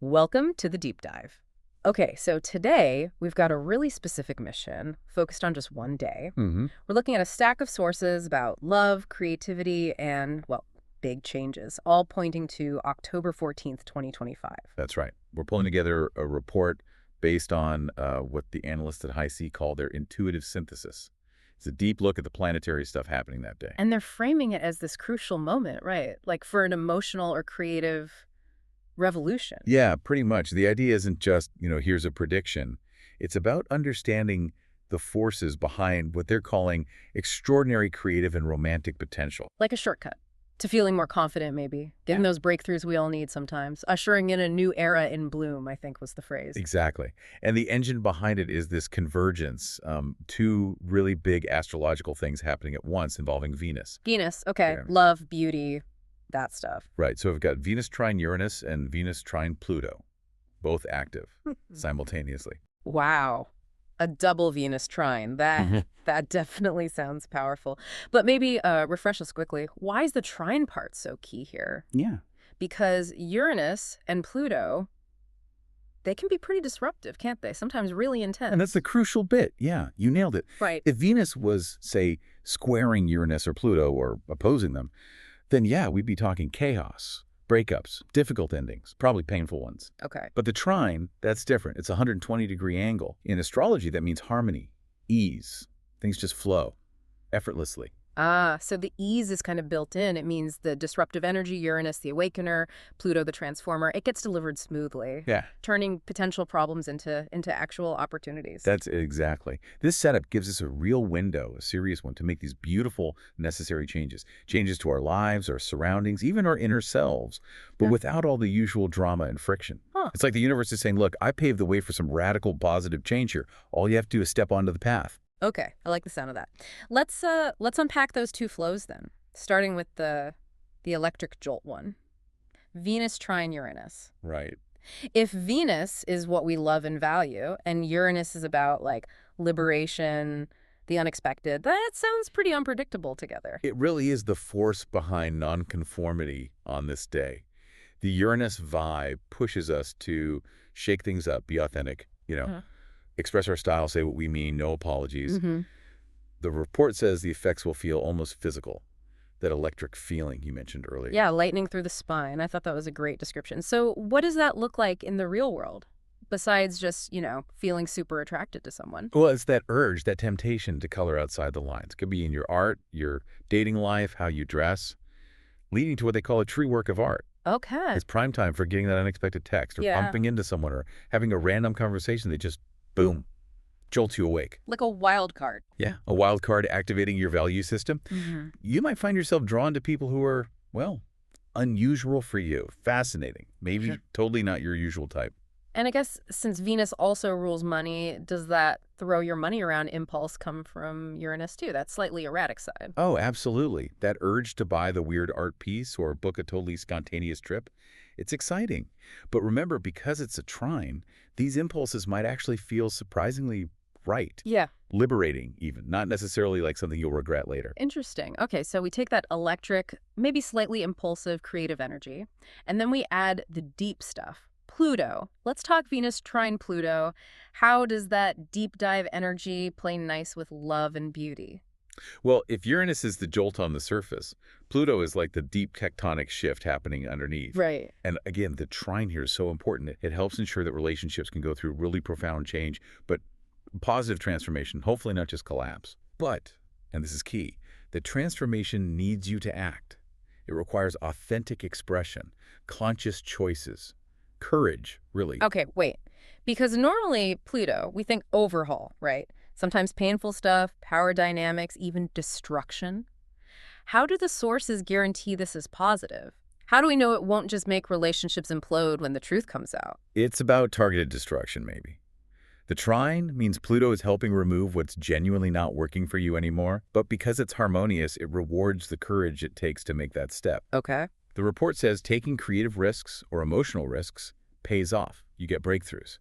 Welcome to the deep dive. Okay, so today we've got a really specific mission focused on just one day. hmm We're looking at a stack of sources about love, creativity, and, well, big changes, all pointing to October 14th, 2025. That's right. We're pulling together a report based on what the analysts at High C call their intuitive synthesis. It's a deep look at the planetary stuff happening that day. And they're framing it as this crucial moment, right? Like for an emotional or creative revolution. Yeah, pretty much. The idea isn't just, here's a prediction. It's about understanding the forces behind what they're calling extraordinary creative and romantic potential. Like a shortcut to feeling more confident, maybe. Getting Yeah. those breakthroughs we all need sometimes. Ushering in a new era in bloom, I think was the phrase. Exactly. And the engine behind it is this convergence, two really big astrological things happening at once involving Venus. Venus, okay. Yeah. Love, beauty, that stuff. Right. So we've got Venus trine Uranus and Venus trine Pluto, both active simultaneously. Wow. A double Venus trine. That Mhm. that definitely sounds powerful. But maybe refresh us quickly. Why is the trine part so key here? Yeah. Because Uranus and Pluto, they can be pretty disruptive, can't they? Sometimes really intense. And that's the crucial bit. Yeah, you nailed it. Right. If Venus was, say, squaring Uranus or Pluto or opposing them, then yeah, we'd be talking chaos, breakups, difficult endings, probably painful ones. Okay. But the trine, that's different. It's a 120-degree angle. In astrology, that means harmony, ease. Things just flow effortlessly. Ah, so the ease is kind of built in. It means the disruptive energy, Uranus, the awakener, Pluto, the transformer, it gets delivered smoothly, Yeah. turning potential problems into actual opportunities. That's exactly. This setup gives us a real window, a serious one, to make these beautiful, necessary changes. Changes to our lives, our surroundings, even our inner selves, but Yeah. without all the usual drama and friction. Huh. It's like the universe is saying, look, I paved the way for some radical positive change here. All you have to do is step onto the path. Okay, I like the sound of that. Let's unpack those two flows then, starting with the electric jolt one. Venus trine Uranus. Right. If Venus is what we love and value, and Uranus is about like liberation, the unexpected, that sounds pretty unpredictable together. It really is the force behind nonconformity on this day. The Uranus vibe pushes us to shake things up, be authentic, Uh-huh. express our style, say what we mean, no apologies. Mm-hmm. The report says the effects will feel almost physical, that electric feeling you mentioned earlier. Yeah, lightning through the spine. I thought that was a great description. So what does that look like in the real world? Besides just, feeling super attracted to someone. Well, it's that urge, that temptation to color outside the lines. It could be in your art, your dating life, how you dress, leading to what they call a true work of art. Okay. It's prime time for getting that unexpected text or Yeah. bumping into someone or having a random conversation that just, boom, jolts you awake. Like a wild card. Yeah, a wild card activating your value system. Mm-hmm. You might find yourself drawn to people who are, well, unusual for you, fascinating, maybe Sure. totally not your usual type. And I guess since Venus also rules money, does that throw your money around impulse come from Uranus too? That slightly erratic side. Oh, absolutely. That urge to buy the weird art piece or book a totally spontaneous trip, it's exciting. But remember, because it's a trine, these impulses might actually feel surprisingly right, Yeah. liberating even, not necessarily like something you'll regret later. Interesting. Okay, so we take that electric, maybe slightly impulsive creative energy, and then we add the deep stuff. Pluto. Let's talk Venus trine Pluto. How does that deep dive energy play nice with love and beauty? Well, if Uranus is the jolt on the surface, Pluto is like the deep tectonic shift happening underneath. Right. And again, the trine here is so important. It helps ensure that relationships can go through really profound change, but positive transformation, hopefully not just collapse. But, and this is key, the transformation needs you to act. It requires authentic expression, conscious choices, courage, really. Okay, wait. Because normally, Pluto, we think overhaul, right? Sometimes painful stuff, power dynamics, even destruction. How do the sources guarantee this is positive? How do we know it won't just make relationships implode when the truth comes out? It's about targeted destruction, maybe. The trine means Pluto is helping remove what's genuinely not working for you anymore, but because it's harmonious, it rewards the courage it takes to make that step. Okay. The report says taking creative risks or emotional risks pays off. You get breakthroughs.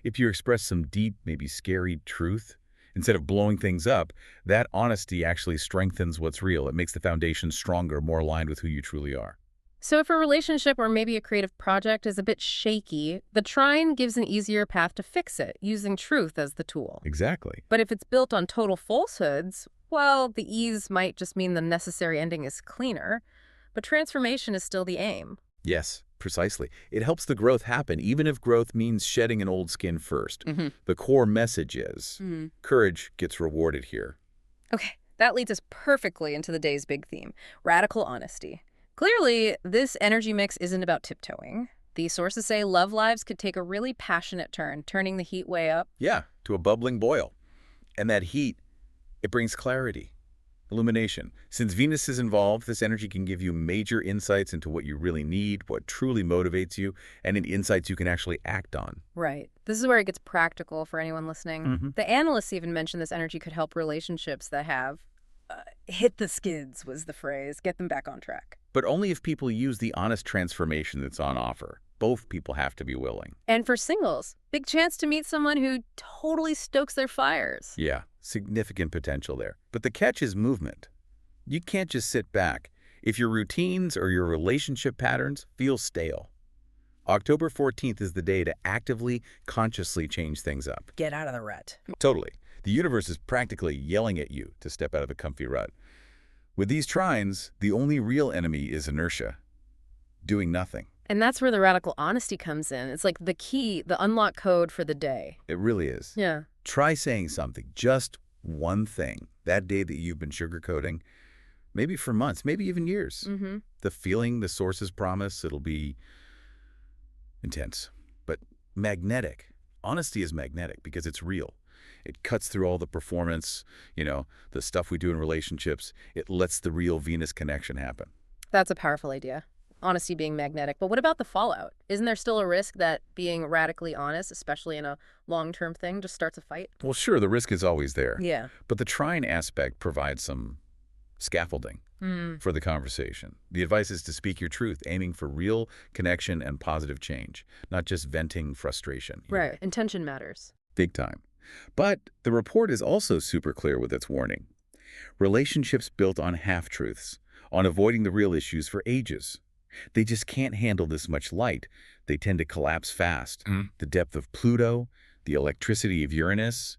If you express some deep, maybe scary truth, instead of blowing things up, that honesty actually strengthens what's real. It makes the foundation stronger, more aligned with who you truly are. So if a relationship or maybe a creative project is a bit shaky, the trine gives an easier path to fix it, using truth as the tool. Exactly. But if it's built on total falsehoods, well, the ease might just mean the necessary ending is cleaner, but transformation is still the aim. Yes, precisely. It helps the growth happen, even if growth means shedding an old skin first. Mm-hmm. The core message is courage gets rewarded here. Okay, that leads us perfectly into the day's big theme, radical honesty. Clearly, this energy mix isn't about tiptoeing. These sources say love lives could take a really passionate turn, turning the heat way up. Yeah, to a bubbling boil. And that heat, it brings clarity, illumination. Since Venus is involved, this energy can give you major insights into what you really need, what truly motivates you, and in insights you can actually act on. Right. This is where it gets practical for anyone listening. The analysts even mentioned this energy could help relationships that have hit the skids was the phrase, get them back on track. But only if people use the honest transformation that's on offer. Both people have to be willing. And for singles, big chance to meet someone who totally stokes their fires. Yeah, significant potential there. But the catch is movement. You can't just sit back if your routines or your relationship patterns feel stale. October 14th is the day to actively, consciously change things up. Get out of the rut. Totally. The universe is practically yelling at you to step out of the comfy rut. With these trines, the only real enemy is inertia, doing nothing. And that's where the radical honesty comes in. It's like the key, the unlock code for the day. It really is. Yeah. Try saying something, just one thing, that day that you've been sugarcoating, maybe for months, maybe even years. The feeling, the sources promise, it'll be intense, but magnetic. Honesty is magnetic because it's real. It cuts through all the performance, the stuff we do in relationships. It lets the real Venus connection happen. That's a powerful idea. Honesty being magnetic. But what about the fallout? Isn't there still a risk that being radically honest, especially in a long-term thing, just starts a fight? Well, sure, the risk is always there. Yeah. But the trine aspect provides some scaffolding for the conversation. The advice is to speak your truth, aiming for real connection and positive change, not just venting frustration. Right. Intention matters. Big time. But the report is also super clear with its warning. Relationships built on half-truths, on avoiding the real issues for ages. They just can't handle this much light. They tend to collapse fast. The depth of Pluto, the electricity of Uranus,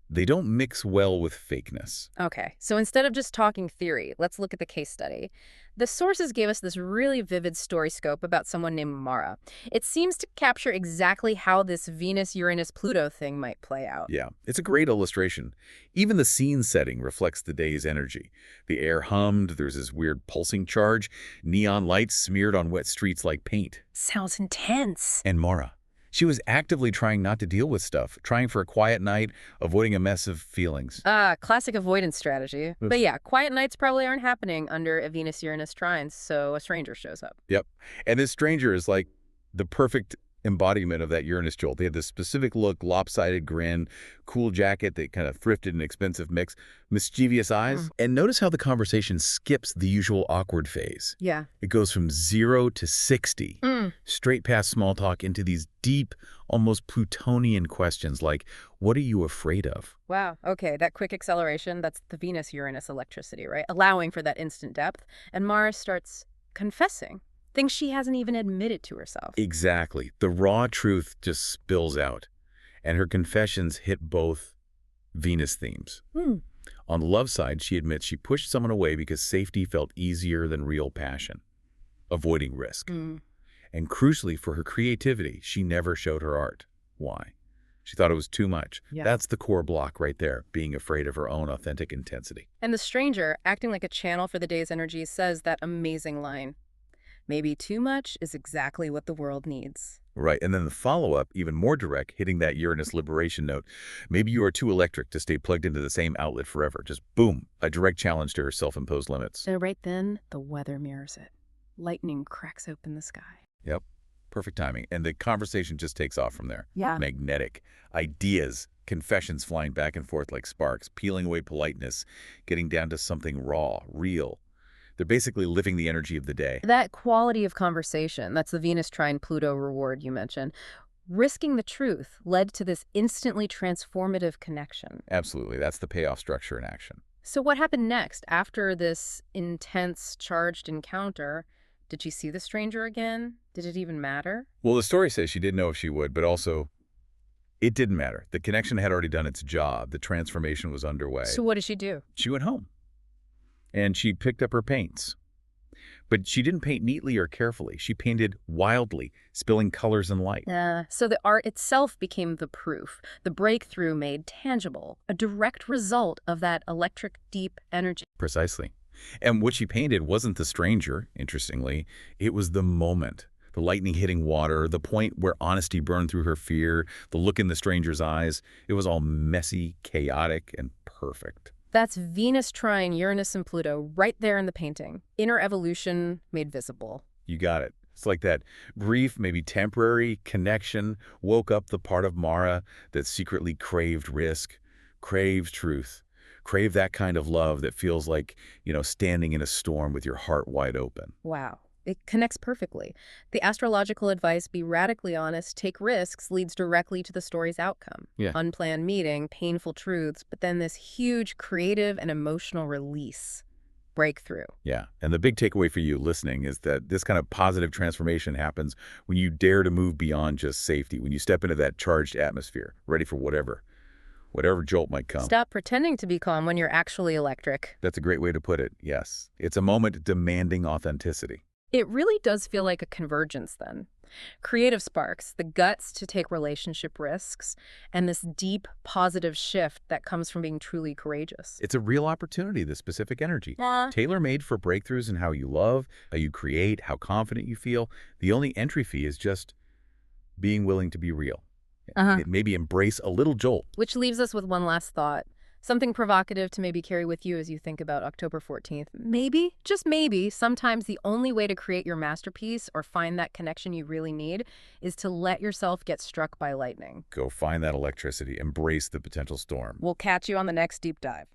they don't mix well with fakeness. Okay, so instead of just talking theory, let's look at the case study. The sources gave us this really vivid story scope about someone named Mara. It seems to capture exactly how this Venus-Uranus-Pluto thing might play out. Yeah, it's a great illustration. Even the scene setting reflects the day's energy. The air hummed, there's this weird pulsing charge, neon lights smeared on wet streets like paint. Sounds intense. And Mara. She was actively trying not to deal with stuff, trying for a quiet night, avoiding a mess of feelings. Classic avoidance strategy. But yeah, quiet nights probably aren't happening under a Venus-Uranus trine, so a stranger shows up. Yep. And this stranger is like the perfect embodiment of that Uranus jolt. They had this specific look, lopsided grin, cool jacket, they kind of thrifted an expensive mix, mischievous eyes. And notice how the conversation skips the usual awkward phase. Yeah. It goes from 0 to 60, straight past small talk into these deep, almost Plutonian questions like, what are you afraid of? Wow. Okay, that quick acceleration, that's the Venus-Uranus electricity, right? Allowing for that instant depth. And Mars starts confessing. Things she hasn't even admitted to herself. Exactly. The raw truth just spills out. And her confessions hit both Venus themes. On the love side, she admits she pushed someone away because safety felt easier than real passion, avoiding risk. And crucially for her creativity, she never showed her art. Why? She thought it was too much. Yeah. That's the core block right there, being afraid of her own authentic intensity. And the stranger, acting like a channel for the day's energy, says that amazing line. Maybe too much is exactly what the world needs. Right, and then the follow-up, even more direct, hitting that Uranus liberation note. Maybe you are too electric to stay plugged into the same outlet forever. Just boom, a direct challenge to her self-imposed limits. And right then, the weather mirrors it. Lightning cracks open the sky. Yep, perfect timing. And the conversation just takes off from there. Yeah. Magnetic. Ideas, confessions flying back and forth like sparks, peeling away politeness, getting down to something raw, real. They're basically living the energy of the day. That quality of conversation, that's the Venus trine Pluto reward you mentioned. Risking the truth led to this instantly transformative connection. Absolutely. That's the payoff structure in action. So what happened next? After this intense, charged encounter, Did she see the stranger again? Did it even matter? Well, the story says she didn't know if she would, but also it didn't matter. The connection had already done its job. The transformation was underway. So what did she do? She went home, and she picked up her paints. But she didn't paint neatly or carefully. She painted wildly, spilling colors and light. So the art itself became the proof, the breakthrough made tangible, a direct result of that electric, deep energy. Precisely. And what she painted wasn't the stranger, interestingly. It was the moment. The lightning hitting water, the point where honesty burned through her fear, the look in the stranger's eyes. It was all messy, chaotic, and perfect. That's Venus trine Uranus and Pluto right there in the painting. Inner evolution made visible. You got it. It's like that brief, maybe temporary connection woke up the part of Mara that secretly craved risk, craved truth, craved that kind of love that feels like, standing in a storm with your heart wide open. Wow. It connects perfectly. The astrological advice, be radically honest, take risks, leads directly to the story's outcome. Yeah. Unplanned meeting, painful truths, but then this huge creative and emotional release. Breakthrough. Yeah. And the big takeaway for you listening is that this kind of positive transformation happens when you dare to move beyond just safety, when you step into that charged atmosphere, ready for whatever jolt might come. Stop pretending to be calm when you're actually electric. That's a great way to put it, yes. It's a moment demanding authenticity. It really does feel like a convergence then. Creative sparks, the guts to take relationship risks, and this deep, positive shift that comes from being truly courageous. It's a real opportunity, this specific energy. Yeah. Tailor-made for breakthroughs in how you love, how you create, how confident you feel. The only entry fee is just being willing to be real. Maybe embrace a little jolt. Which leaves us with one last thought. Something provocative to maybe carry with you as you think about October 14th. Maybe, just maybe, sometimes the only way to create your masterpiece or find that connection you really need is to let yourself get struck by lightning. Go find that electricity. Embrace the potential storm. We'll catch you on the next deep dive.